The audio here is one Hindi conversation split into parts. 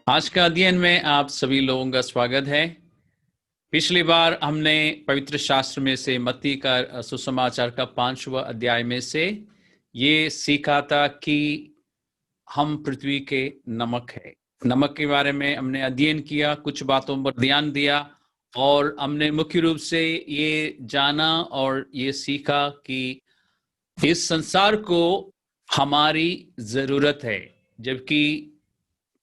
आज का अध्ययन में आप सभी लोगों का स्वागत है। पिछली बार हमने पवित्र शास्त्र में से मत्ती का सुसमाचार का 5वां अध्याय में से ये सीखा था कि हम पृथ्वी के नमक है। नमक के बारे में हमने अध्ययन किया, कुछ बातों पर ध्यान दिया और हमने मुख्य रूप से ये जाना और ये सीखा कि इस संसार को हमारी जरूरत है, जबकि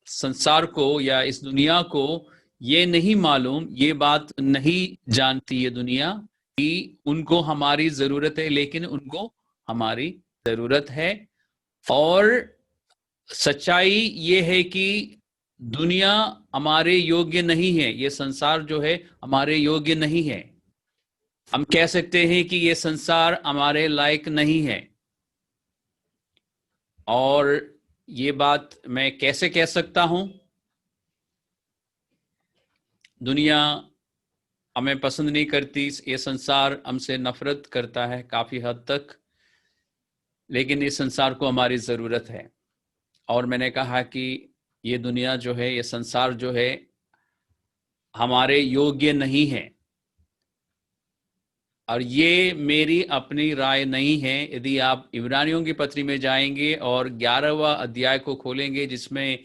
संसार को या इस दुनिया को ये नहीं मालूम, ये बात नहीं जानती ये दुनिया कि उनको हमारी जरूरत है, लेकिन उनको हमारी जरूरत है। और सच्चाई ये है कि दुनिया हमारे योग्य नहीं है, ये संसार जो है हमारे योग्य नहीं है। हम कह सकते हैं कि ये संसार हमारे लायक नहीं है। और ये बात मैं कैसे कह सकता हूं? दुनिया हमें पसंद नहीं करती, ये संसार हमसे नफरत करता है काफी हद तक, लेकिन इस संसार को हमारी जरूरत है। और मैंने कहा कि ये दुनिया जो है, ये संसार जो है हमारे योग्य नहीं है। और ये मेरी अपनी राय नहीं है। यदि आप इब्रानियों की पत्री में जाएंगे और 11वां अध्याय को खोलेंगे, जिसमें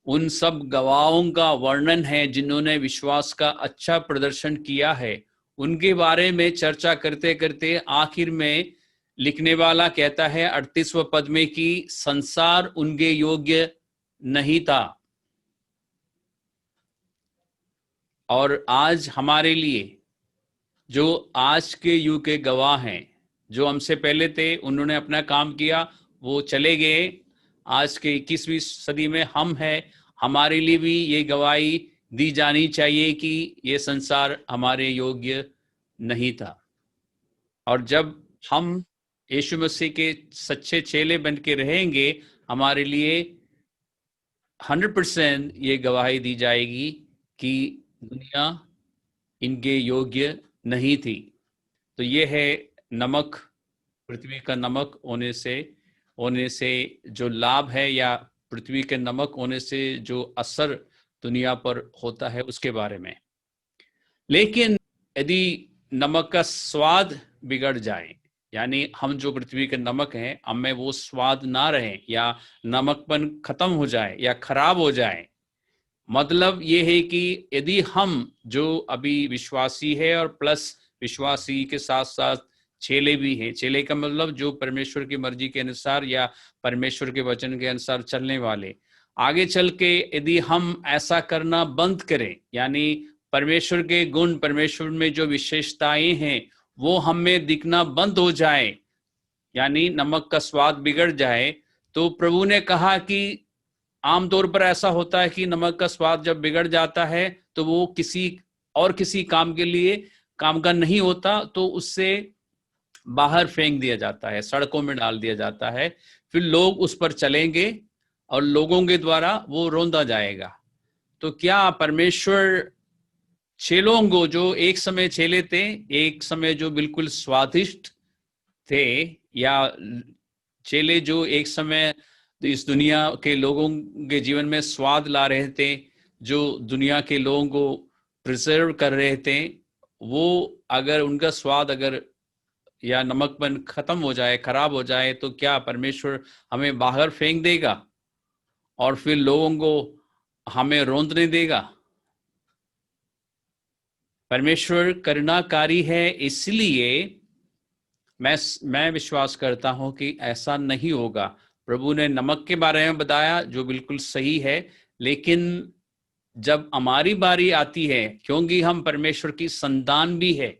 उन सब गवाहों का वर्णन है जिन्होंने विश्वास का अच्छा प्रदर्शन किया है, उनके बारे में चर्चा करते करते आखिर में लिखने वाला कहता है 38वें पद में कि संसार उनके योग्य नहीं था। और आज हमारे लिए जो आज के युग के गवाह हैं, जो हमसे पहले थे, उन्होंने अपना काम किया, वो चले गए। आज के 21वीं सदी में हम हैं, हमारे लिए भी ये गवाही दी जानी चाहिए कि ये संसार हमारे योग्य नहीं था। और जब हम यीशु मसीह के सच्चे चेले बन के रहेंगे, हमारे लिए 100% ये गवाही दी जाएगी कि दुनिया इनके योग्य नहीं थी। तो ये है नमक, पृथ्वी का नमक होने से जो लाभ है, या पृथ्वी के नमक होने से जो असर दुनिया पर होता है, उसके बारे में। लेकिन यदि नमक का स्वाद बिगड़ जाए, यानी हम जो पृथ्वी के नमक हैं, हमें वो स्वाद ना रहे, या नमकपन खत्म हो जाए या खराब हो जाए, मतलब ये है कि यदि हम जो अभी विश्वासी है और प्लस विश्वासी के साथ साथ चेले भी हैं, चेले का मतलब जो परमेश्वर की मर्जी के अनुसार या परमेश्वर के वचन के अनुसार चलने वाले, आगे चल के यदि हम ऐसा करना बंद करें, यानी परमेश्वर के गुण, परमेश्वर में जो विशेषताएं हैं वो हमें दिखना बंद हो जाए, यानी नमक का स्वाद बिगड़ जाए, तो प्रभु ने कहा कि आमतौर पर ऐसा होता है कि नमक का स्वाद जब बिगड़ जाता है तो वो किसी काम के लिए काम का नहीं होता, तो उससे बाहर फेंक दिया जाता है, सड़कों में डाल दिया जाता है। फिर लोग उस पर चलेंगे और लोगों के द्वारा वो रौंदा जाएगा। तो क्या परमेश्वर चेलों को, जो एक समय चेले थे, एक समय जो बिल्कुल स्वादिष्ट थे, या चेले जो एक समय इस दुनिया के लोगों के जीवन में स्वाद ला रहे थे, जो दुनिया के लोगों को प्रिजर्व कर रहे थे, वो अगर उनका स्वाद अगर या नमकपन खत्म हो जाए, खराब हो जाए, तो क्या परमेश्वर हमें बाहर फेंक देगा और फिर लोगों को हमें रौंदने देगा? परमेश्वर करुणाकारी है, इसलिए मैं विश्वास करता हूं कि ऐसा नहीं होगा। प्रभु ने नमक के बारे में बताया जो बिल्कुल सही है, लेकिन जब हमारी बारी आती है, क्योंकि हम परमेश्वर की संतान भी है,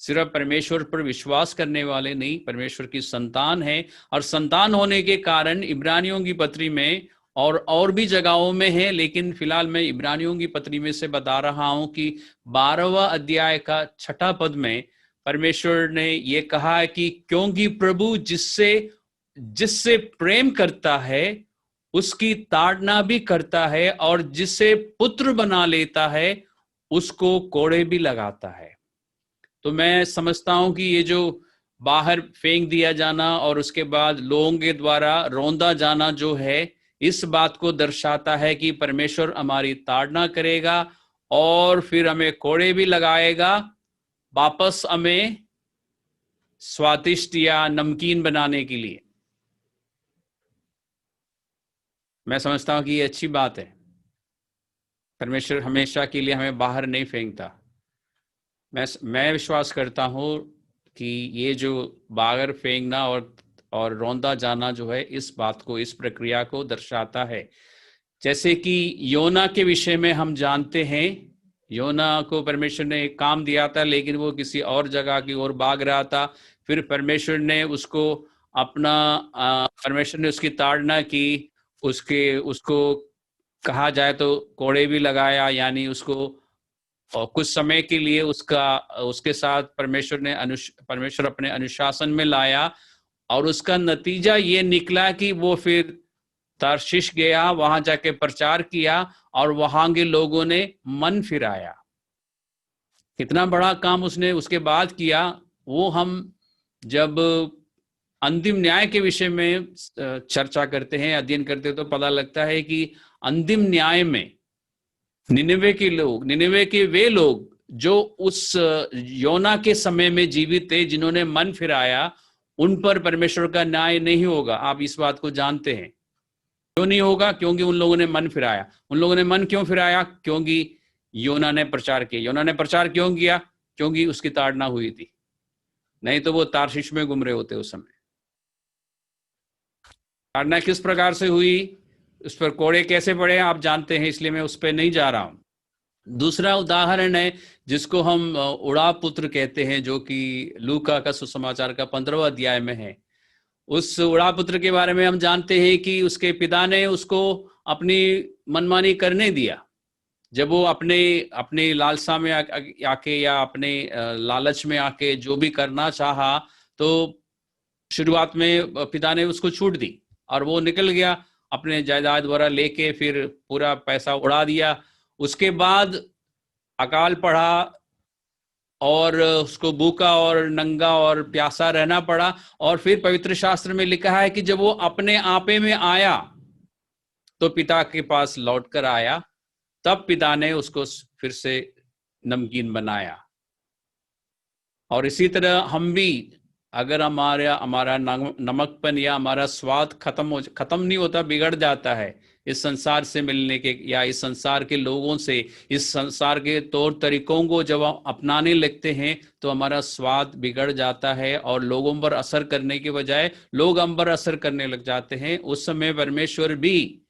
सिर्फ परमेश्वर पर विश्वास करने वाले नहीं, परमेश्वर की संतान है। और संतान होने के कारण इब्रानियों की पत्री में और भी जगहों में है, लेकिन फिलहाल मैं इब्रानियों की पत्री में से बता रहा हूं कि 12वां अध्याय का 6ठा पद में परमेश्वर ने ये कहा है कि क्योंकि प्रभु जिससे प्रेम करता है उसकी ताड़ना भी करता है, और जिसे पुत्र बना लेता है उसको कोड़े भी लगाता है। तो मैं समझता हूं कि ये जो बाहर फेंक दिया जाना और उसके बाद लोगों के द्वारा रौंदा जाना जो है, इस बात को दर्शाता है कि परमेश्वर हमारी ताड़ना करेगा और फिर हमें कोड़े भी लगाएगा, वापस हमें स्वादिष्ट या नमकीन बनाने के लिए। मैं समझता हूं कि ये अच्छी बात है। परमेश्वर हमेशा के लिए हमें बाहर नहीं फेंकता। मैं विश्वास करता हूं कि ये जो बाहर फेंकना और रौंदा जाना जो है, इस बात को, इस प्रक्रिया को दर्शाता है। जैसे कि योना के विषय में हम जानते हैं, योना को परमेश्वर ने एक काम दिया था, लेकिन वो किसी और जगह की ओर भाग रहा था। फिर परमेश्वर ने उसकी ताड़ना की, उसको कहा जाए तो कोड़े भी लगाया, यानी उसको और कुछ समय के लिए उसके साथ परमेश्वर अपने अनुशासन में लाया। और उसका नतीजा ये निकला कि वो फिर तार्शिश गया, वहां जाके प्रचार किया और वहां के लोगों ने मन फिराया। कितना बड़ा काम उसने उसके बाद किया, वो हम जब अंतिम न्याय के विषय में चर्चा करते हैं, अध्ययन करते हैं, तो पता लगता है कि अंतिम न्याय में निनिवे के वे लोग जो उस योना के समय में जीवित थे, जिन्होंने मन फिराया, उन पर परमेश्वर का न्याय नहीं होगा। आप इस बात को जानते हैं। क्यों नहीं होगा? क्योंकि उन लोगों ने मन फिराया। उन लोगों ने मन क्यों फिराया? क्योंकि योना ने प्रचार किया। योना ने प्रचार क्यों किया? क्योंकि उसकी ताड़ना हुई थी, नहीं तो वो तार्शिश में घूम रहे होते उस समय। ताड़ना किस प्रकार से हुई, उस पर कोड़े कैसे पड़े, आप जानते हैं, इसलिए मैं उस पर नहीं जा रहा हूं। दूसरा उदाहरण है जिसको हम उड़ा पुत्र कहते हैं, जो कि लूका का सुसमाचार का 15वां अध्याय में है। उस उड़ा पुत्र के बारे में हम जानते हैं कि उसके पिता ने उसको अपनी मनमानी करने दिया। जब वो अपने लालसा में आके या अपने लालच में आके जो भी करना चाहा, तो शुरुआत में पिता ने उसको छूट दी और वो निकल गया अपने जायदाद वगैरह लेके, फिर पूरा पैसा उड़ा दिया। उसके बाद अकाल पड़ा और उसको भूखा और नंगा और प्यासा रहना पड़ा। और फिर पवित्र शास्त्र में लिखा है कि जब वो अपने आपे में आया तो पिता के पास लौट कर आया, तब पिता ने उसको फिर से नमकीन बनाया। और इसी तरह हम भी, अगर हमारा नमकपन या हमारा स्वाद खत्म नहीं होता, बिगड़ जाता है इस संसार से मिलने के, या इस संसार के लोगों से, इस संसार के तौर तरीकों को जब हम अपनाने लगते हैं, तो हमारा स्वाद बिगड़ जाता है और लोगों पर असर करने के बजाय लोग हम पर असर करने लग जाते हैं। उस समय परमेश्वर भी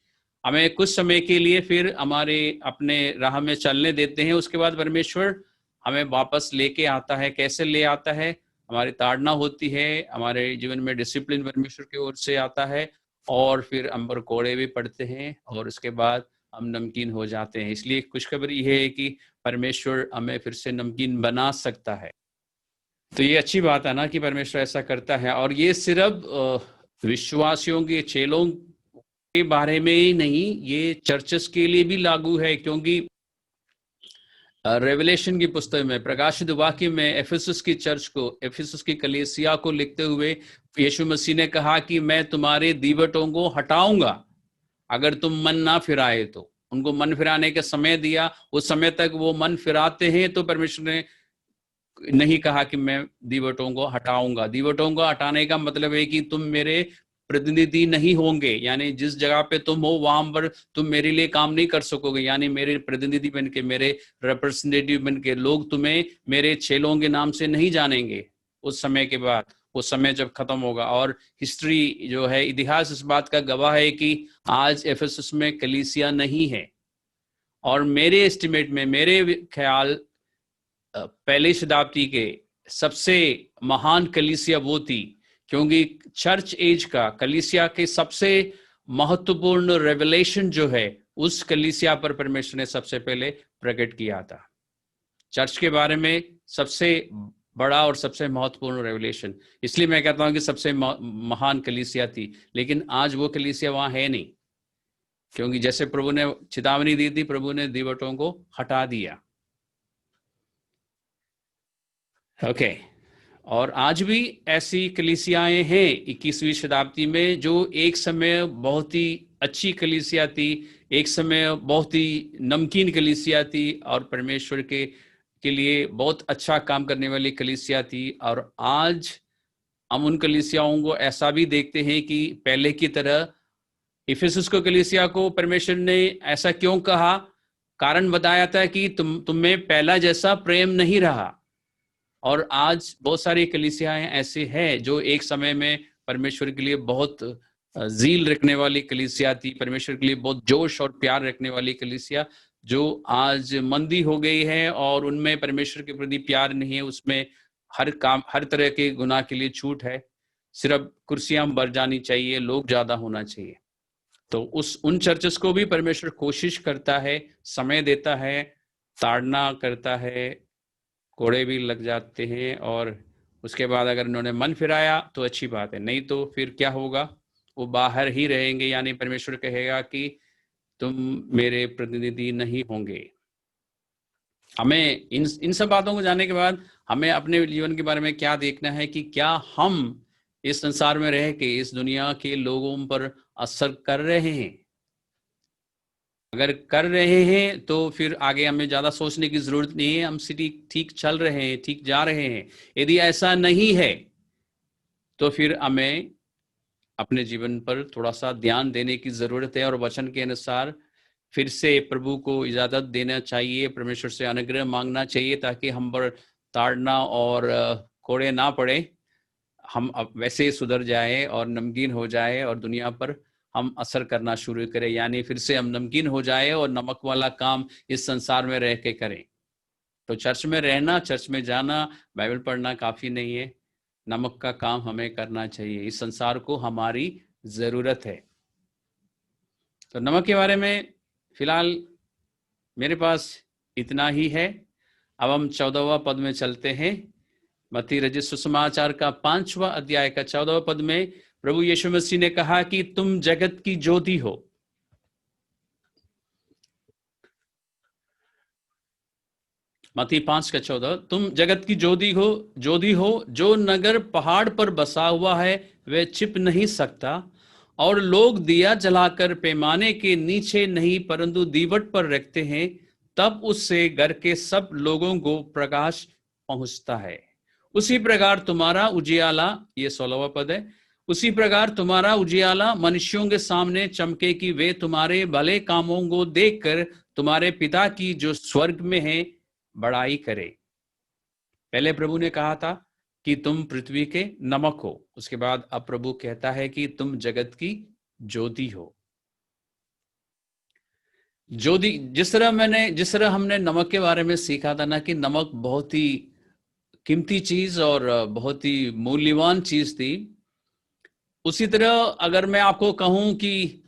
हमें कुछ समय के लिए फिर हमारे अपने राह में चलने देते हैं। उसके बाद परमेश्वर हमें वापस लेके आता है। कैसे ले आता है? हमारी ताड़ना होती है, हमारे जीवन में डिसिप्लिन परमेश्वर की ओर से आता है, और फिर हम पर कोड़े भी पड़ते हैं, और उसके बाद हम नमकीन हो जाते हैं। इसलिए खुशखबरी यह है कि परमेश्वर हमें फिर से नमकीन बना सकता है। तो ये अच्छी बात है ना कि परमेश्वर ऐसा करता है। और ये सिर्फ विश्वासियों के, चेलों के बारे में ही नहीं, ये चर्चेस के लिए भी लागू है। क्योंकि रेवलेशन की पुस्तक में, प्रकाशित वाक्य में, एफेसस की चर्च को, एफेसस की कलीसिया को लिखते हुए यीशु मसीह ने कहा कि मैं तुम्हारे दीवटों को हटाऊंगा अगर तुम मन ना फिराए तो। उनको मन फिराने का समय दिया, उस समय तक वो मन फिराते हैं, तो परमेश्वर ने नहीं कहा कि मैं दीवटों को हटाऊंगा। दीवटों को हटाने का मतलब है कि तुम मेरे प्रतिनिधि नहीं होंगे, यानी जिस जगह पे तुम हो वहां पर तुम मेरे लिए काम नहीं कर सकोगे। यानी मेरे प्रतिनिधि बन के, मेरे रिप्रेजेंटेटिव बन के लोग तुम्हें मेरे चेलों के नाम से नहीं जानेंगे उस समय के बाद, वो समय जब खत्म होगा। और हिस्ट्री जो है, इतिहास इस बात का गवाह है कि आज एफेसस में कलीसिया नहीं है। और मेरे एस्टिमेट में, मेरे ख्याल, पहली शताब्दी के सबसे महान कलीसिया वो थी, क्योंकि चर्च एज का कलीसिया के सबसे महत्वपूर्ण रेवलेशन जो है, उस कलीसिया पर परमेश्वर ने सबसे पहले प्रकट किया था। चर्च के बारे में सबसे बड़ा और सबसे महत्वपूर्ण रेवलेशन, इसलिए मैं कहता हूं कि सबसे महान कलीसिया थी। लेकिन आज वो कलीसिया वहां है नहीं, क्योंकि जैसे प्रभु ने चेतावनी दी थी, प्रभु ने दीवटों को हटा दिया। ओके, और आज भी ऐसी कलीसियाएं हैं 21वीं शताब्दी में जो एक समय बहुत ही अच्छी कलीसिया थी, एक समय बहुत ही नमकीन कलीसिया थी और परमेश्वर के लिए बहुत अच्छा काम करने वाली कलीसिया थी। और आज हम उन कलीसियाओं को ऐसा भी देखते हैं कि पहले की तरह इफिसुस को कलीसिया को परमेश्वर ने ऐसा क्यों कहा, कारण बताया था कि तुम में पहला जैसा प्रेम नहीं रहा। और आज बहुत सारी कलीसियाएं ऐसी हैं जो एक समय में परमेश्वर के लिए बहुत जील रखने वाली कलीसिया थी, परमेश्वर के लिए बहुत जोश और प्यार रखने वाली कलीसिया, जो आज मंदी हो गई है और उनमें परमेश्वर के प्रति प्यार नहीं है, उसमें हर काम हर तरह के गुनाह के लिए छूट है, सिर्फ कुर्सियां बढ़ जानी चाहिए, लोग ज्यादा होना चाहिए। तो उन चर्चेस को भी परमेश्वर कोशिश करता है, समय देता है, ताड़ना करता है, कोड़े भी लग जाते हैं, और उसके बाद अगर उन्होंने मन फिराया तो अच्छी बात है, नहीं तो फिर क्या होगा, वो बाहर ही रहेंगे, यानी परमेश्वर कहेगा कि तुम मेरे प्रतिनिधि नहीं होंगे। हमें इन सब बातों को जानने के बाद हमें अपने जीवन के बारे में क्या देखना है कि क्या हम इस संसार में रह के इस दुनिया के लोगों पर असर कर रहे हैं। अगर कर रहे हैं तो फिर आगे हमें ज्यादा सोचने की जरूरत नहीं है, हम ठीक चल रहे हैं, ठीक जा रहे हैं। यदि ऐसा नहीं है तो फिर हमें अपने जीवन पर थोड़ा सा ध्यान देने की जरूरत है और वचन के अनुसार फिर से प्रभु को इजाजत देना चाहिए, परमेश्वर से अनुग्रह मांगना चाहिए ताकि हम पर ताड़ना और कोड़े ना पड़े, हम अब वैसे सुधर जाए और नमकीन हो जाए और दुनिया पर हम असर करना शुरू करें, यानी फिर से हम नमकीन हो जाए और नमक वाला काम इस संसार में रह के करें। तो चर्च में रहना, चर्च में जाना, बाइबल पढ़ना काफी नहीं है, नमक का काम हमें करना चाहिए, इस संसार को हमारी जरूरत है। तो नमक के बारे में फिलहाल मेरे पास इतना ही है। अब हम 14वां पद में चलते हैं। मत्ती रचित सुसमाचार का 5वां अध्याय का 14वां पद में प्रभु यीशु मसीह ने कहा कि तुम जगत की ज्योति हो। मत्ती 5 का 14, तुम जगत की ज्योति हो, जो नगर पहाड़ पर बसा हुआ है वह छिप नहीं सकता, और लोग दिया जलाकर पैमाने के नीचे नहीं परंतु दीवट पर रखते हैं, तब उससे घर के सब लोगों को प्रकाश पहुंचता है। उसी प्रकार तुम्हारा उजियाला, ये 16वां पद है, उसी प्रकार तुम्हारा उजियाला मनुष्यों के सामने चमके कि वे तुम्हारे भले कामों को देखकर तुम्हारे पिता की जो स्वर्ग में है बड़ाई करे। पहले प्रभु ने कहा था कि तुम पृथ्वी के नमक हो, उसके बाद अब प्रभु कहता है कि तुम जगत की ज्योति हो। ज्योति, जिस तरह हमने नमक के बारे में सीखा था ना कि नमक बहुत ही कीमती चीज और बहुत ही मूल्यवान चीज थी, उसी तरह अगर मैं आपको कहूं कि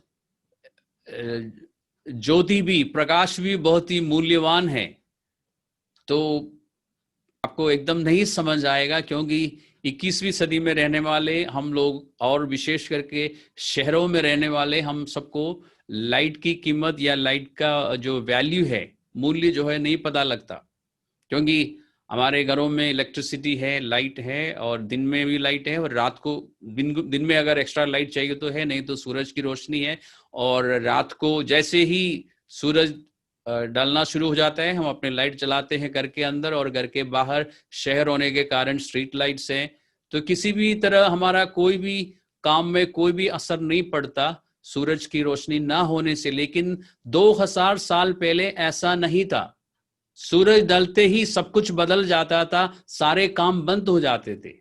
ज्योति भी, प्रकाश भी बहुत ही मूल्यवान है, तो आपको एकदम नहीं समझ आएगा, क्योंकि 21वीं सदी में रहने वाले हम लोग और विशेष करके शहरों में रहने वाले हम सबको लाइट की कीमत या लाइट का जो वैल्यू है, मूल्य जो है नहीं पता लगता, क्योंकि हमारे घरों में इलेक्ट्रिसिटी है, लाइट है, और दिन में भी लाइट है, और रात को दिन में अगर एक्स्ट्रा लाइट चाहिए तो है, नहीं तो सूरज की रोशनी है। और रात को जैसे ही सूरज डालना शुरू हो जाता है, हम अपने लाइट जलाते हैं घर के अंदर, और घर के बाहर शहर होने के कारण स्ट्रीट लाइट्स हैं, तो किसी भी तरह हमारा कोई भी काम में कोई भी असर नहीं पड़ता सूरज की रोशनी ना होने से। लेकिन 2000 साल पहले ऐसा नहीं था, सूरज ढलते ही सब कुछ बदल जाता था, सारे काम बंद हो जाते थे।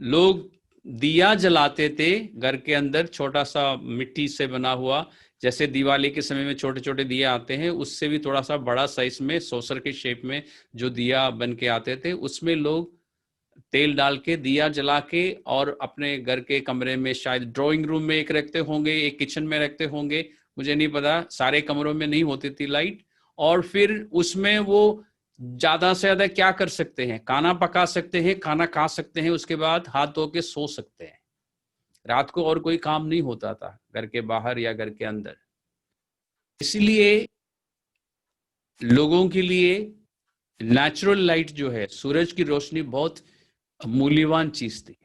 लोग दिया जलाते थे घर के अंदर, छोटा सा मिट्टी से बना हुआ, जैसे दिवाली के समय में छोटे छोटे दिए आते हैं, उससे भी थोड़ा सा बड़ा साइज में सॉसर के शेप में जो दिया बन के आते थे, उसमें लोग तेल डाल के दिया जला के, और अपने घर के कमरे में, शायद ड्राइंग रूम में एक रखते होंगे, एक किचन में रखते होंगे, मुझे नहीं पता, सारे कमरों में नहीं होती थी लाइट। और फिर उसमें वो ज्यादा से ज्यादा क्या कर सकते हैं, खाना पका सकते हैं, खाना खा सकते हैं, उसके बाद हाथ धो के सो सकते हैं। रात को और कोई काम नहीं होता था घर के बाहर या घर के अंदर। इसलिए लोगों के लिए नेचुरल लाइट जो है, सूरज की रोशनी बहुत मूल्यवान चीज थी।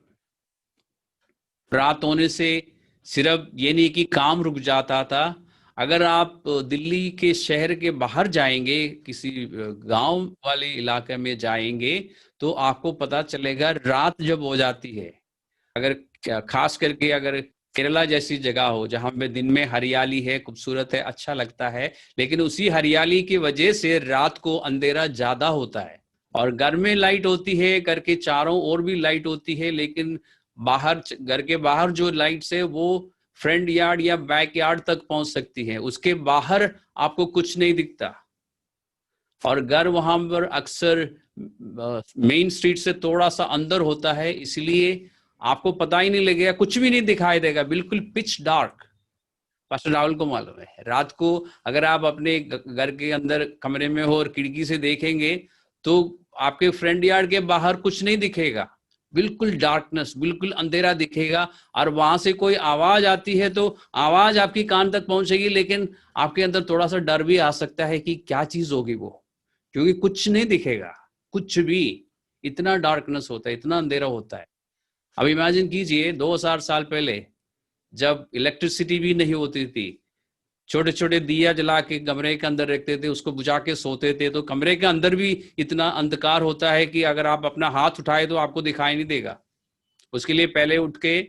रात होने से सिर्फ ये नहीं कि काम रुक जाता था, अगर आप दिल्ली के शहर के बाहर जाएंगे, किसी गांव वाले इलाके में जाएंगे, तो आपको पता चलेगा रात जब हो जाती है, अगर खास करके अगर केरला जैसी जगह हो जहां पे दिन में हरियाली है, खूबसूरत है, अच्छा लगता है, लेकिन उसी हरियाली की वजह से रात को अंधेरा ज्यादा होता है। और घर में लाइट होती है, घर के चारों ओर भी लाइट होती है, लेकिन बाहर, घर के बाहर जो लाइट्स है वो फ्रंट यार्ड या बैक यार्ड तक पहुंच सकती है, उसके बाहर आपको कुछ नहीं दिखता। और घर वहां पर अक्सर मेन स्ट्रीट से थोड़ा सा अंदर होता है, इसलिए आपको पता ही नहीं लगेगा, कुछ भी नहीं दिखाई देगा, बिल्कुल पिच डार्क। पास्टर राहुल को मालूम है, रात को अगर आप अपने घर के अंदर कमरे में हो और खिड़की से देखेंगे तो आपके फ्रंट यार्ड के बाहर कुछ नहीं दिखेगा, बिल्कुल डार्कनेस, बिल्कुल अंधेरा दिखेगा। और वहां से कोई आवाज आती है तो आवाज आपकी कान तक पहुंचेगी, लेकिन आपके अंदर थोड़ा सा डर भी आ सकता है कि क्या चीज होगी वो, क्योंकि कुछ नहीं दिखेगा, कुछ भी, इतना डार्कनेस होता है, इतना अंधेरा होता है। अब इमेजिन कीजिए 2000 साल पहले जब इलेक्ट्रिसिटी भी नहीं होती थी, छोटे छोटे दिया जला के कमरे के अंदर रखते थे, उसको बुझा के सोते थे, तो कमरे के अंदर भी इतना अंधकार होता है कि अगर आप अपना हाथ उठाए तो आपको दिखाई नहीं देगा, उसके लिए पहले उठ के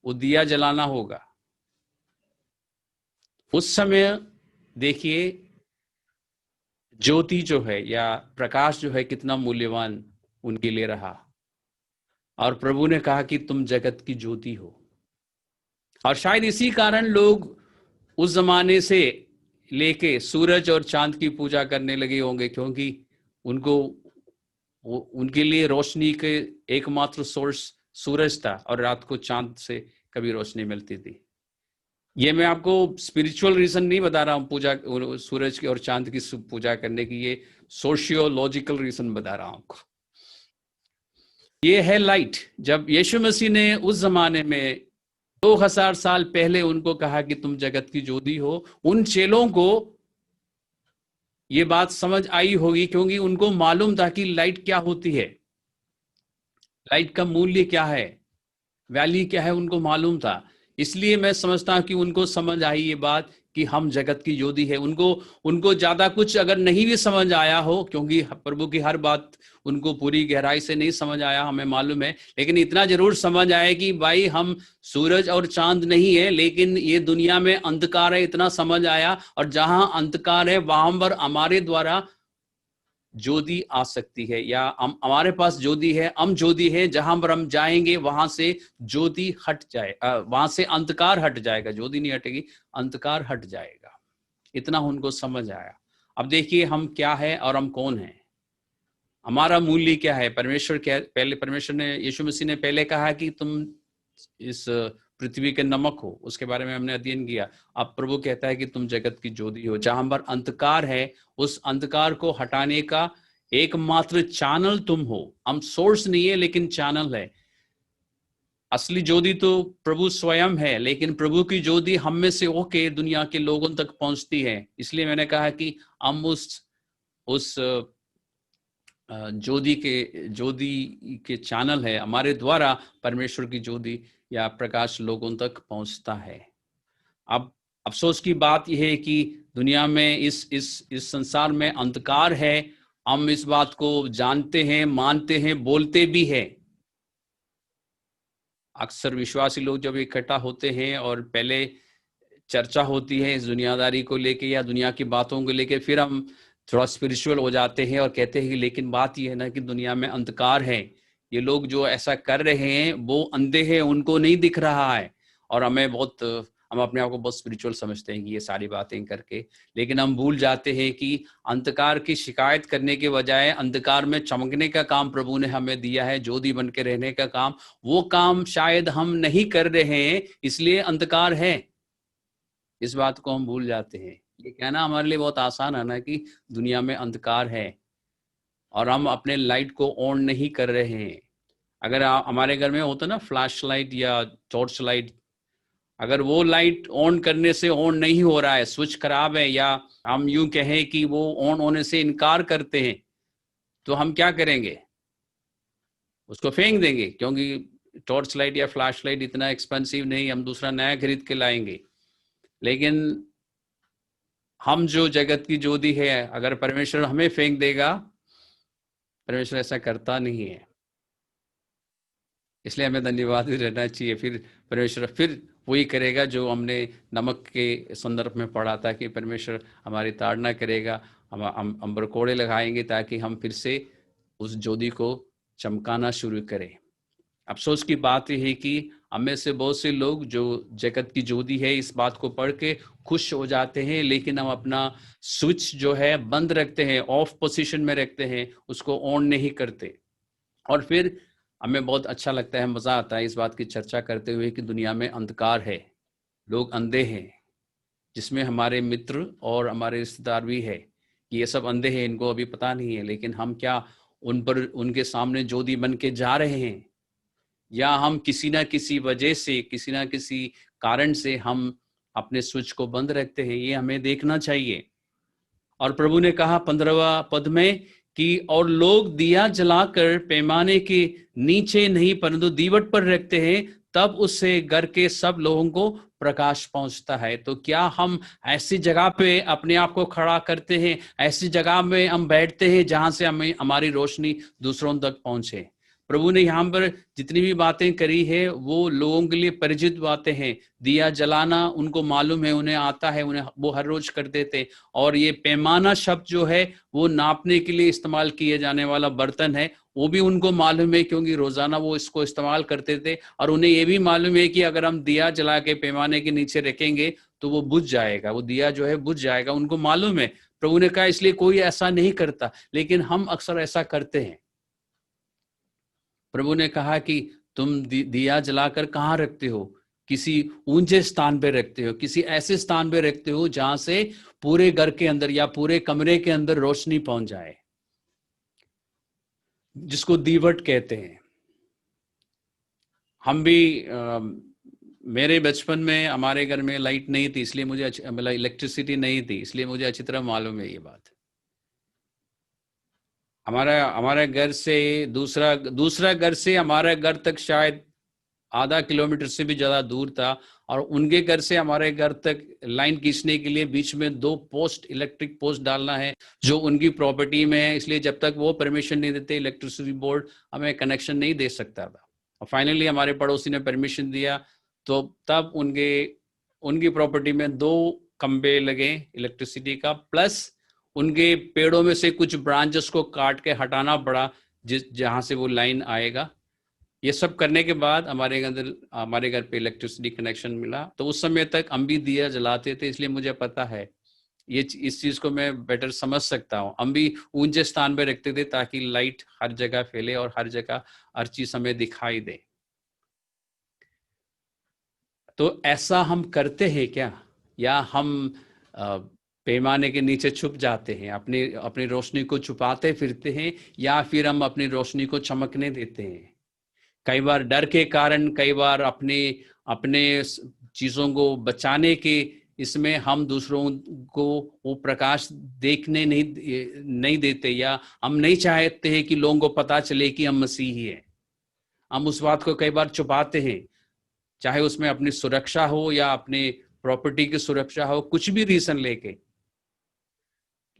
वो दिया जलाना होगा। उस समय देखिए ज्योति जो है या प्रकाश जो है कितना मूल्यवान उनके लिए रहा। और प्रभु ने कहा कि तुम जगत की ज्योति हो। और शायद इसी कारण लोग उस जमाने से लेके सूरज और चांद की पूजा करने लगे होंगे, क्योंकि उनको उनके लिए रोशनी के एकमात्र सोर्स सूरज था, और रात को चांद से कभी रोशनी मिलती थी। ये मैं आपको स्पिरिचुअल रीजन नहीं बता रहा हूं पूजा, सूरज की और चांद की पूजा करने की, ये सोशियोलॉजिकल रीजन बता रहा हूं आपको। ये है लाइट। जब यीशु मसीह ने उस जमाने में 2000 साल पहले उनको कहा कि तुम जगत की ज्योति हो, उन चेलों को ये बात समझ आई होगी, क्योंकि उनको मालूम था कि लाइट क्या होती है, लाइट का मूल्य क्या है, वैल्यू क्या है, उनको मालूम था। इसलिए मैं समझता हूं कि उनको समझ आई ये बात कि हम जगत की ज्योति है। उनको ज्यादा कुछ अगर नहीं भी समझ आया हो, क्योंकि प्रभु की हर बात उनको पूरी गहराई से नहीं समझ आया, हमें मालूम है, लेकिन इतना जरूर समझ आया कि भाई हम सूरज और चांद नहीं है, लेकिन ये दुनिया में अंधकार है, इतना समझ आया। और जहां अंधकार है वहां पर हमारे द्वारा ज्योति आ सकती है, या हमारे पास ज्योति है, हम ज्योति है, जहां पर हम जाएंगे वहां से ज्योति हट जाए, वहां से अंधकार हट जाएगा, ज्योति नहीं हटेगी, अंधकार हट जाएगा। इतना उनको समझ आया। अब देखिए हम क्या है और हम कौन है, हमारा मूल्य क्या है। परमेश्वर क्या, पहले परमेश्वर ने, यीशु मसीह ने पहले कहा कि तुम इस पृथ्वी के नमक हो, उसके बारे में हमने अध्ययन किया। अब प्रभु कहता है कि तुम जगत की ज्योति हो। जहां पर अंधकार है, उस अंधकार को हटाने का एकमात्र चैनल तुम हो। हम सोर्स नहीं है, लेकिन चैनल है। असली ज्योति तो प्रभु स्वयं है, लेकिन प्रभु की ज्योति हम में से होके दुनिया के लोगों तक पहुंचती है। इसलिए मैंने कहा कि हम उस ज्योति के चैनल है, हमारे द्वारा परमेश्वर की ज्योति या प्रकाश लोगों तक पहुंचता है। अब अफसोस की बात यह है कि दुनिया में इस संसार में अंधकार है। हम इस बात को जानते हैं, मानते हैं, बोलते भी हैं। अक्सर विश्वासी लोग जब इकट्ठा होते हैं और पहले चर्चा होती है इस दुनियादारी को लेके या दुनिया की बातों को लेके, फिर हम थोड़ा स्पिरिचुअल हो जाते हैं और कहते हैं कि लेकिन बात यह है ना कि दुनिया में अंधकार है, ये लोग जो ऐसा कर रहे हैं वो अंधे हैं, उनको नहीं दिख रहा है। और हम अपने आप को बहुत स्पिरिचुअल समझते हैं कि ये सारी बातें करके, लेकिन हम भूल जाते हैं कि अंधकार की शिकायत करने के बजाय अंधकार में चमकने का काम प्रभु ने हमें दिया है, ज्योति बन के रहने का काम। वो काम शायद हम नहीं कर रहे हैं, इसलिए अंधकार है। इस बात को हम भूल जाते हैं। ये कहना हमारे लिए बहुत आसान है ना कि दुनिया में अंधकार है और हम अपने लाइट को ऑन नहीं कर रहे हैं। अगर हमारे घर में होता ना फ्लैश लाइट या टॉर्च लाइट, अगर वो लाइट ऑन करने से ऑन नहीं हो रहा है, स्विच खराब है, या हम यूं कहें कि वो ऑन होने से इनकार करते हैं, तो हम क्या करेंगे, उसको फेंक देंगे, क्योंकि टॉर्च लाइट या फ्लैश लाइट इतना एक्सपेंसिव नहीं, हम दूसरा नया खरीद के लाएंगे। लेकिन हम जो जगत की ज्योति है, अगर परमेश्वर हमें फेंक देगा, परमेश्वर ऐसा करता नहीं है, इसलिए हमें धन्यवाद भी रहना चाहिए। फिर परमेश्वर फिर वही करेगा जो हमने नमक के संदर्भ में पढ़ा था, कि परमेश्वर हमारी ताड़ना करेगा, हम अंबर कोड़े लगाएंगे ताकि हम फिर से उस ज्योति को चमकाना शुरू करें। अफसोस की बात यह है कि हमें से बहुत से लोग जो जगत की ज्योति है इस बात को पढ़ के खुश हो जाते हैं, लेकिन हम अपना स्विच जो है बंद रखते हैं, ऑफ पोजीशन में रखते हैं, उसको ऑन नहीं करते। और फिर हमें बहुत अच्छा लगता है, मजा आता है इस बात की चर्चा करते हुए कि दुनिया में अंधकार है, लोग अंधे हैं, जिसमें हमारे मित्र और हमारे रिश्तेदार भी है कि ये सब अंधे हैं, इनको अभी पता नहीं है। लेकिन हम क्या उन पर उनके सामने ज्योति बन के जा रहे हैं, या हम किसी ना किसी वजह से, किसी ना किसी कारण से हम अपने स्विच को बंद रखते हैं? ये हमें देखना चाहिए। और प्रभु ने कहा 15वां पद में कि और लोग दिया जलाकर पैमाने के नीचे नहीं परंतु दीवट पर रखते हैं, तब उससे घर के सब लोगों को प्रकाश पहुंचता है। तो क्या हम ऐसी जगह पे अपने आप को खड़ा करते हैं, ऐसी जगह में हम बैठते हैं जहां से हमें हमारी रोशनी दूसरों तक पहुंचे? प्रभु ने यहाँ पर जितनी भी बातें करी है वो लोगों के लिए परिचित बातें हैं। दिया जलाना उनको मालूम है, उन्हें आता है, उन्हें वो हर रोज करते थे। और ये पैमाना शब्द जो है वो नापने के लिए इस्तेमाल किए जाने वाला बर्तन है, वो भी उनको मालूम है, क्योंकि रोजाना वो इसको इस्तेमाल करते थे। और उन्हें ये भी मालूम है कि अगर हम दिया जला के पैमाने के नीचे रखेंगे तो वो बुझ जाएगा, वो दिया जो है बुझ जाएगा, उनको मालूम है। प्रभु ने कहा इसलिए कोई ऐसा नहीं करता, लेकिन हम अक्सर ऐसा करते हैं। प्रभु ने कहा कि तुम दिया जलाकर कहाँ रखते हो? किसी ऊंचे स्थान पे रखते हो, किसी ऐसे स्थान पे रखते हो जहां से पूरे घर के अंदर या पूरे कमरे के अंदर रोशनी पहुंच जाए, जिसको दीवट कहते हैं। हम भी मेरे बचपन में हमारे घर में लाइट नहीं थी, इसलिए मुझे मतलब इलेक्ट्रिसिटी नहीं थी, इसलिए मुझे अच्छी तरह मालूम है ये बात। हमारा घर से दूसरा घर से हमारा घर तक शायद आधा किलोमीटर से भी ज्यादा दूर था, और उनके घर से हमारे घर तक लाइन खींचने के लिए बीच में 2 पोस्ट, इलेक्ट्रिक पोस्ट डालना है जो उनकी प्रॉपर्टी में है। इसलिए जब तक वो परमिशन नहीं देते, इलेक्ट्रिसिटी बोर्ड हमें कनेक्शन नहीं दे सकता था। और फाइनली हमारे पड़ोसी ने परमिशन दिया, तो तब उनकी प्रॉपर्टी में 2 खंबे लगे इलेक्ट्रिसिटी का, प्लस उनके पेड़ों में से कुछ ब्रांचेस को काट के हटाना पड़ा जहां से वो लाइन आएगा। ये सब करने के बाद हमारे घर पे इलेक्ट्रिसिटी कनेक्शन मिला। तो उस समय तक हम भी दिया जलाते थे, इसलिए मुझे पता है इस चीज को मैं बेटर समझ सकता हूँ। हम भी ऊंचे स्थान पे रखते थे ताकि लाइट हर जगह फैले और हर जगह हर चीज हमें दिखाई दे। तो ऐसा हम करते हैं क्या, या हम पैमाने के नीचे छुप जाते हैं, अपनी रोशनी को छुपाते फिरते हैं, या फिर हम अपनी रोशनी को चमकने देते हैं? कई बार डर के कारण, कई बार अपने चीजों को बचाने के इसमें हम दूसरों को वो प्रकाश देखने नहीं देते, या हम नहीं चाहते हैं कि लोगों को पता चले कि हम मसीही हैं। हम उस बात को कई बार छुपाते हैं, चाहे उसमें अपनी सुरक्षा हो या अपने प्रॉपर्टी की सुरक्षा हो, कुछ भी रीजन लेके।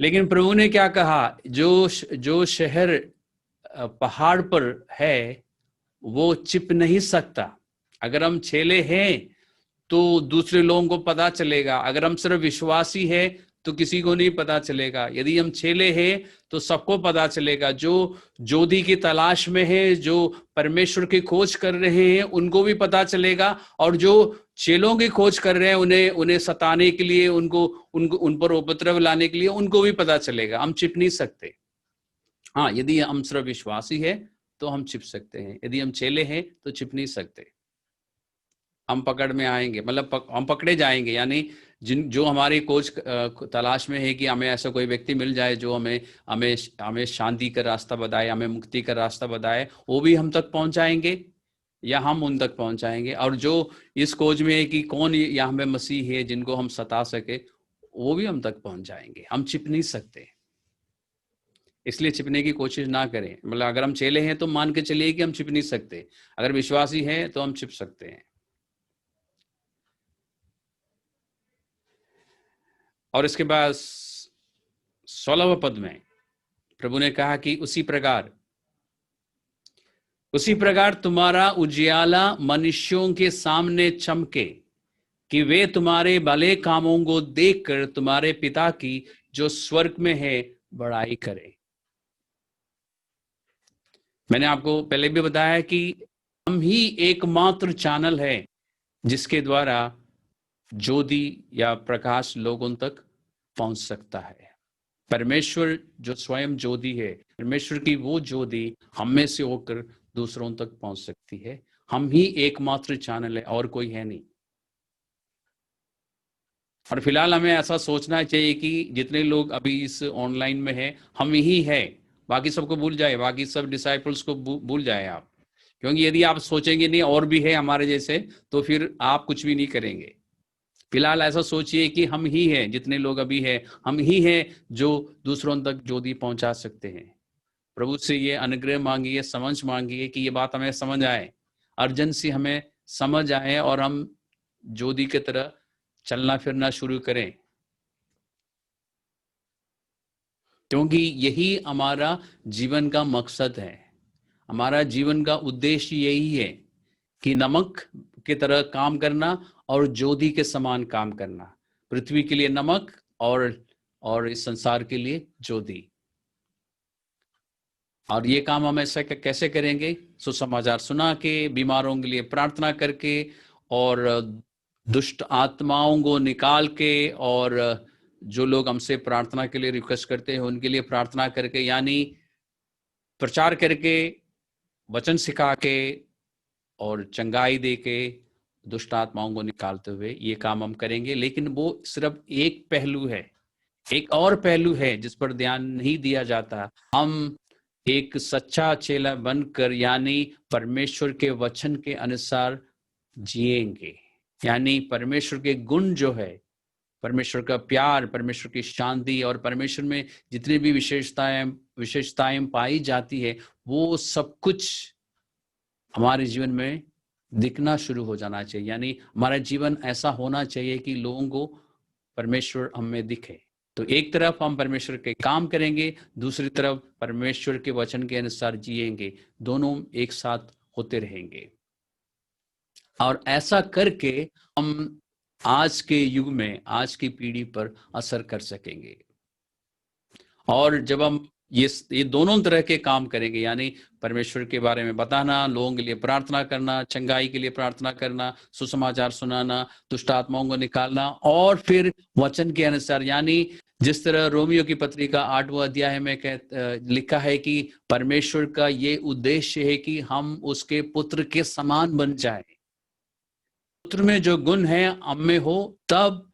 लेकिन प्रभु ने क्या कहा, जो शहर पहाड़ पर है वो छिप नहीं सकता। अगर हम छेले हैं तो दूसरे लोगों को पता चलेगा, अगर हम सिर्फ विश्वासी हैं तो किसी को नहीं पता चलेगा। यदि हम छेले हैं तो सबको पता चलेगा। जो ज्योति की तलाश में है, जो परमेश्वर की खोज कर रहे हैं, उनको भी पता चलेगा, और जो चेलों की खोज कर रहे हैं, उन्हें सताने के लिए, उन पर उपद्रव लाने के लिए, उनको भी पता चलेगा। हम छिप नहीं सकते। हाँ, यदि हम सिर्फ विश्वासी है तो हम छिप सकते हैं, यदि हम चेले हैं तो छिप नहीं सकते। हम पकड़ में आएंगे, मतलब हम पकड़े जाएंगे। यानी जो हमारी खोज तलाश में है कि हमें ऐसा कोई व्यक्ति मिल जाए जो हमें शांति का रास्ता बताए, हमें मुक्ति का रास्ता बताए, वो भी हम तक पहुंचाएंगे या हम उन तक पहुंचाएंगे। और जो इस खोज में है कि कौन यहाँ में मसीह है जिनको हम सता सके, वो भी हम तक पहुंच जाएंगे। हम छिप नहीं सकते। इसलिए छिपने की कोशिश ना करें। मतलब अगर हम चेले हैं तो मान के चलिए कि हम छिप नहीं सकते, अगर विश्वासी हैं तो हम छिप सकते हैं। और इसके बाद 16वें पद में प्रभु ने कहा कि उसी प्रकार तुम्हारा उजियाला मनुष्यों के सामने चमके, कि वे तुम्हारे भले कामों को देखकर तुम्हारे पिता की जो स्वर्ग में है बड़ाई करें। मैंने आपको पहले भी बताया कि हम ही एकमात्र चैनल है जिसके द्वारा ज्योति या प्रकाश लोगों तक पहुंच सकता है। परमेश्वर जो स्वयं ज्योति है, परमेश्वर की वो ज्योति हम में से होकर दूसरों तक पहुंच सकती है। हम ही एकमात्र चैनल है, और कोई है नहीं। और फिलहाल हमें ऐसा सोचना चाहिए कि जितने लोग अभी इस ऑनलाइन में हैं, हम ही है, बाकी सबको भूल जाए, बाकी सब डिसाइपल्स को भूल जाए आप। क्योंकि यदि आप सोचेंगे नहीं और भी है हमारे जैसे, तो फिर आप कुछ भी नहीं करेंगे। फिलहाल ऐसा सोचिए कि हम ही हैं, जितने लोग अभी हैं हम ही हैं जो दूसरों तक ज्योति पहुंचा सकते हैं। प्रभु से ये अनुग्रह मांगिए, समझ मांगिए कि ये बात हमें समझ आए, अर्जेंसी हमें समझ आए और हम ज्योति की तरह चलना फिरना शुरू करें। क्योंकि यही हमारा जीवन का मकसद है, हमारा जीवन का उद्देश्य यही है कि नमक की तरह काम करना और ज्योति के समान काम करना। पृथ्वी के लिए नमक और इस संसार के लिए ज्योति। और ये काम हम ऐसा कैसे करेंगे? सुसमाचार सुना के, बीमारों के लिए प्रार्थना करके, और दुष्ट आत्माओं को निकाल के, और जो लोग हमसे प्रार्थना के लिए रिक्वेस्ट करते हैं उनके लिए प्रार्थना करके, यानी प्रचार करके, वचन सिखा के और चंगाई दे के दुष्ट आत्माओं को निकालते हुए ये काम हम करेंगे। लेकिन वो सिर्फ एक पहलू है, एक और पहलू है जिस पर ध्यान नहीं दिया जाता। हम एक सच्चा चेला बनकर, यानी परमेश्वर के वचन के अनुसार जिएंगे। यानी परमेश्वर के गुण जो है, परमेश्वर का प्यार, परमेश्वर की शांति और परमेश्वर में जितनी भी विशेषताएं पाई जाती है, वो सब कुछ हमारे जीवन में दिखना शुरू हो जाना चाहिए। यानी हमारा जीवन ऐसा होना चाहिए कि लोगों को परमेश्वर हमें दिखे। तो एक तरफ हम परमेश्वर के काम करेंगे, दूसरी तरफ परमेश्वर के वचन के अनुसार जिएंगे, दोनों एक साथ होते रहेंगे। और ऐसा करके हम आज के युग में, आज की पीढ़ी पर असर कर सकेंगे। और जब हम ये दोनों तरह के काम करेंगे, यानी परमेश्वर के बारे में बताना, लोगों के लिए प्रार्थना करना, चंगाई के लिए प्रार्थना करना, सुसमाचार सुनाना, दुष्ट आत्माओं को निकालना, और फिर वचन के अनुसार, यानी जिस तरह रोमियो की पत्री का 8वां अध्याय में लिखा है कि परमेश्वर का ये उद्देश्य है कि हम उसके पुत्र के समान बन जाए। पुत्र में जो गुण है हम में हो, तब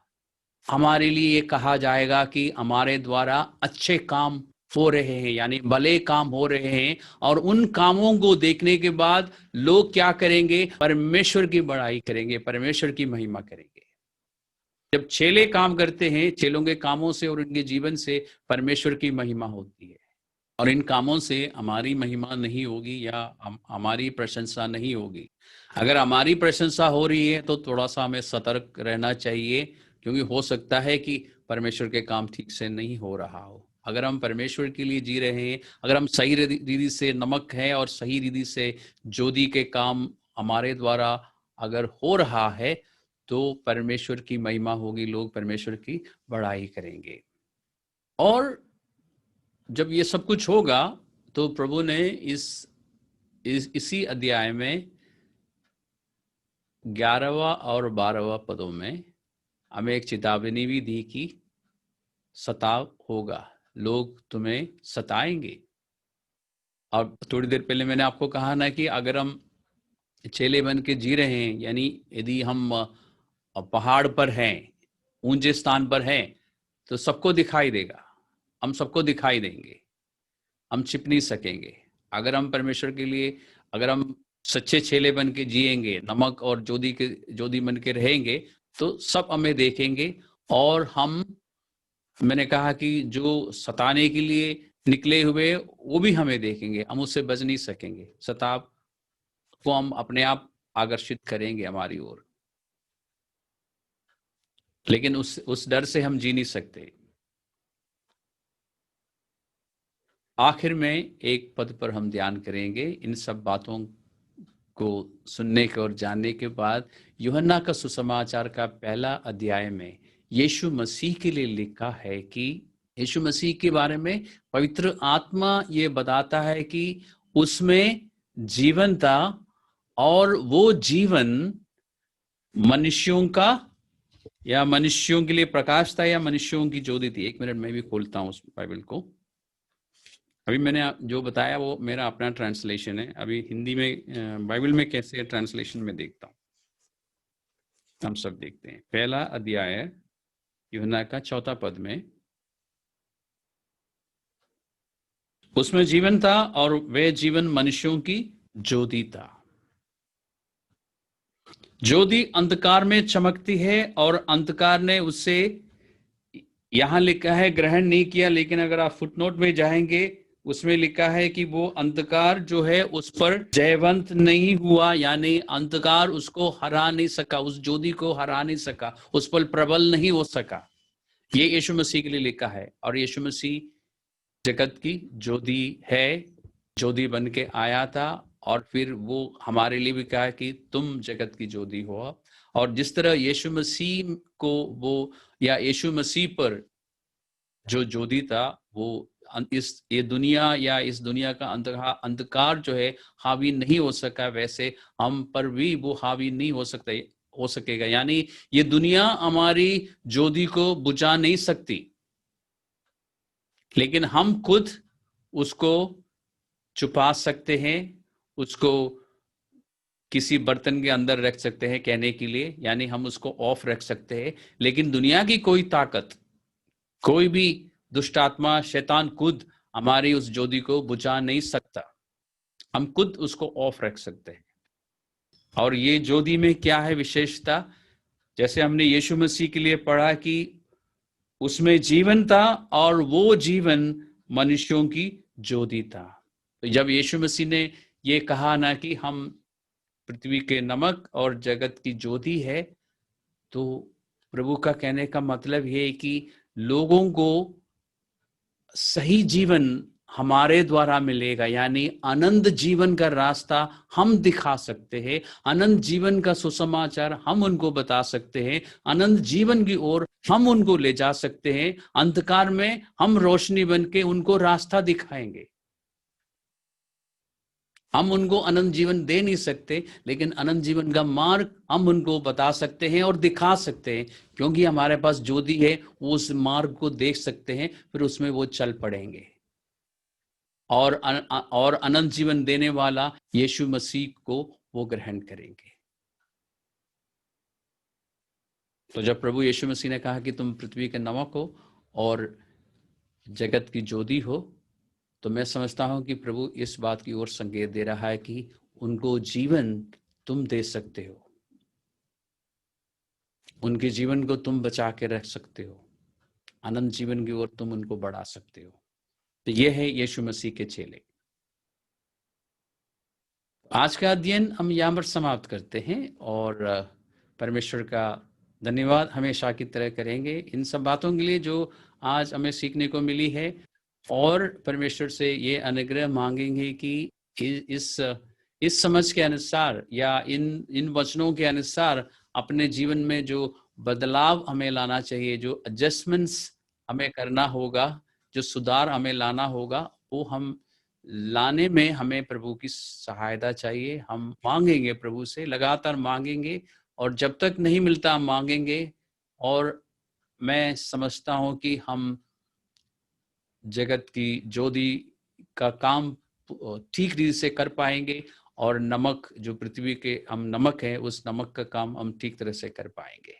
हमारे लिए ये कहा जाएगा कि हमारे द्वारा अच्छे काम हो रहे हैं, यानी भले काम हो रहे हैं। और उन कामों को देखने के बाद लोग क्या करेंगे? परमेश्वर की बड़ाई करेंगे, परमेश्वर की महिमा करेंगे। जब चेले काम करते हैं, चेलों के कामों से और उनके जीवन से परमेश्वर की महिमा होती है। और इन कामों से हमारी महिमा नहीं होगी या हमारी प्रशंसा नहीं होगी। अगर हमारी प्रशंसा हो रही है तो थोड़ा सा हमें सतर्क रहना चाहिए, क्योंकि हो सकता है कि परमेश्वर के काम ठीक से नहीं हो रहा हो। अगर हम परमेश्वर के लिए जी रहे हैं, अगर हम सही रीति से नमक हैं और सही रीति से ज्योति के काम हमारे द्वारा अगर हो रहा है, तो परमेश्वर की महिमा होगी, लोग परमेश्वर की बड़ाई करेंगे। और जब ये सब कुछ होगा तो प्रभु ने इसी अध्याय में 11वां और 12वां पदों में हमें एक चेतावनी भी दी कि सताव होगा, लोग तुम्हें सताएंगे। और थोड़ी देर पहले मैंने आपको कहा ना कि अगर हम चेले बन के जी रहे हैं, यानी यदि हम पहाड़ पर हैं, ऊंचे स्थान पर हैं, तो सबको दिखाई देगा, हम सबको दिखाई देंगे, हम छिप नहीं सकेंगे। अगर हम परमेश्वर के लिए, अगर हम सच्चे चेले बन के जिएंगे, नमक और ज्योति बन के रहेंगे, तो सब हमें देखेंगे। और मैंने कहा कि जो सताने के लिए निकले हुए वो भी हमें देखेंगे, हम उससे बच नहीं सकेंगे। शताब को हम अपने आप आकर्षित करेंगे हमारी ओर, लेकिन उस डर से हम जी नहीं सकते। आखिर में एक पद पर हम ध्यान करेंगे। इन सब बातों को सुनने के और जानने के बाद यूहन्ना का सुसमाचार का पहला अध्याय में यीशु मसीह के लिए लिखा है कि यीशु मसीह के बारे में पवित्र आत्मा ये बताता है कि उसमें जीवन था और वो जीवन मनुष्यों का या मनुष्यों के लिए प्रकाश था या मनुष्यों की ज्योति थी। 1 मिनट में भी खोलता हूं उस बाइबल को। अभी मैंने जो बताया वो मेरा अपना ट्रांसलेशन है। अभी हिंदी में बाइबल में कैसे ट्रांसलेशन में देखता हूं, हम सब देखते हैं। पहला अध्याय यूहन्ना का 4 पद में, उसमें जीवन था और वह जीवन मनुष्यों की ज्योति था। ज्योति अंधकार में चमकती है और अंधकार ने उससे, यहां लिखा है ग्रहण नहीं किया, लेकिन अगर आप फुटनोट में जाएंगे उसमें लिखा है कि वो अंधकार जो है उस पर जयवंत नहीं हुआ, यानी अंधकार उसको हरा नहीं सका, उस ज्योति को हरा नहीं सका, उस पर प्रबल नहीं हो सका। ये यीशु मसीह के लिए लिखा है। और यीशु मसीह जगत की ज्योति है, ज्योति बन के आया था और फिर वो हमारे लिए भी कहा कि तुम जगत की ज्योति हो। और जिस तरह यीशु मसीह को वो या यीशु मसीह पर जो ज्योति था वो इस ये दुनिया या इस दुनिया का अंधकार जो है हावी नहीं हो सका, वैसे हम पर भी वो हावी नहीं हो सकेगा। यानी ये दुनिया हमारी ज्योति को बुझा नहीं सकती, लेकिन हम खुद उसको छुपा सकते हैं, उसको किसी बर्तन के अंदर रख सकते हैं कहने के लिए, यानी हम उसको ऑफ रख सकते हैं। लेकिन दुनिया की कोई ताकत, कोई भी दुष्ट आत्मा, शैतान खुद हमारी उस ज्योति को बुझा नहीं सकता। हम खुद उसको ऑफ रख सकते हैं। और ये ज्योति में क्या है विशेषता, जैसे हमने यीशु मसीह के लिए पढ़ा कि उसमें जीवन था और वो जीवन मनुष्यों की ज्योति था। तो जब यीशु मसीह ने ये कहा ना कि हम पृथ्वी के नमक और जगत की ज्योति है, तो प्रभु का कहने का मतलब ये है कि लोगों को सही जीवन हमारे द्वारा मिलेगा, यानी अनंत जीवन का रास्ता हम दिखा सकते हैं, अनंत जीवन का सुसमाचार हम उनको बता सकते हैं, अनंत जीवन की ओर हम उनको ले जा सकते हैं। अंधकार में हम रोशनी बन के उनको रास्ता दिखाएंगे। हम उनको अनंत जीवन दे नहीं सकते, लेकिन अनंत जीवन का मार्ग हम उनको बता सकते हैं और दिखा सकते हैं, क्योंकि हमारे पास ज्योति है। वो उस मार्ग को देख सकते हैं, फिर उसमें वो चल पड़ेंगे और अनंत जीवन देने वाला यीशु मसीह को वो ग्रहण करेंगे। तो जब प्रभु यीशु मसीह ने कहा कि तुम पृथ्वी के नमक हो और जगत की ज्योति हो, तो मैं समझता हूं कि प्रभु इस बात की ओर संकेत दे रहा है कि उनको जीवन तुम दे सकते हो, उनके जीवन को तुम बचा के रख सकते हो, अनंत जीवन की ओर तुम उनको बढ़ा सकते हो। तो यह है यीशु मसीह के चेले। आज का अध्ययन हम यहाँ पर समाप्त करते हैं और परमेश्वर का धन्यवाद हमेशा की तरह करेंगे इन सब बातों के लिए जो आज हमें सीखने को मिली है, और परमेश्वर से ये अनुग्रह मांगेंगे कि इस समझ के अनुसार या इन वचनों के अनुसार अपने जीवन में जो बदलाव हमें लाना चाहिए, जो एडजस्टमेंट्स हमें करना होगा, जो सुधार हमें लाना होगा, वो हम लाने में हमें प्रभु की सहायता चाहिए। हम मांगेंगे, प्रभु से लगातार मांगेंगे, और जब तक नहीं मिलता हम मांगेंगे। और मैं समझता हूं कि हम जगत की ज्योति का काम ठीक रीति से कर पाएंगे, और नमक जो पृथ्वी के हम नमक हैं, उस नमक का काम हम ठीक तरह से कर पाएंगे।